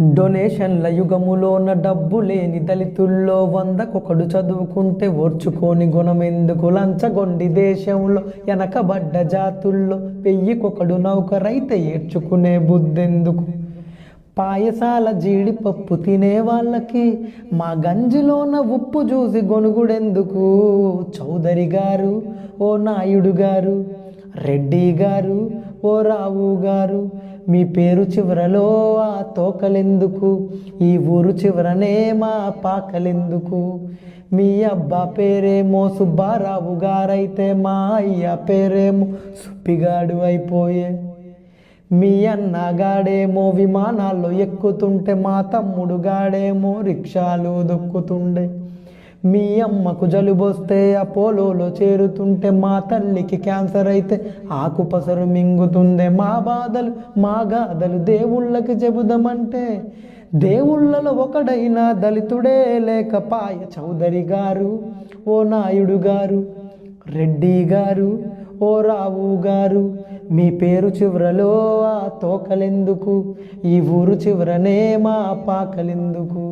డొనేషన్ల యుగములోన డబ్బు లేని దళితుల్లో 100కొకడు చదువుకుంటే ఓర్చుకోని గుణమెందుకు? లంచగొండి దేశంలో వెనకబడ్డ జాతుల్లో 1000కొకడు నౌకరైతే ఏడ్చుకునే బుద్ధెందుకు? పాయసాల జీడిపప్పు తినే వాళ్ళకి మా గంజిలోన ఉప్పు చూసి గొనుగుడెందుకు? చౌదరి గారు, ఓ నాయుడు గారు, రెడ్డి గారు, ఓ రావు గారు, మీ పేరు చివరలో ఆ తోకలెందుకు? ఈ ఊరు చివరనే మా పాకలెందుకు? మీ అబ్బా పేరేమో సుబ్బారావు గారైతే మా అయ్య పేరేమో సుప్పిగాడు అయిపోయే. మీ అన్నగాడేమో విమానాల్లో ఎక్కుతుంటే మా తమ్ముడు గాడేమో రిక్షాలు దొక్కుతుండే. మీ అమ్మకు జలుబొస్తే అపోలోలో చేరుతుంటే మా తల్లికి క్యాన్సర్ అయితే ఆకుపసరు మింగుతుందే. మా బాధలు మా గాథలు దేవుళ్ళకి చెబుదామంటే దేవుళ్ళలో ఒకడైనా దళితుడే లేకపాయ. చౌదరి గారు, ఓ నాయుడు గారు, రెడ్డి గారు, ఓ రావు గారు, మీ పేరు చివరలో ఆ తోకలెందుకు? ఈ ఊరు చివరనే మా పాకలెందుకు?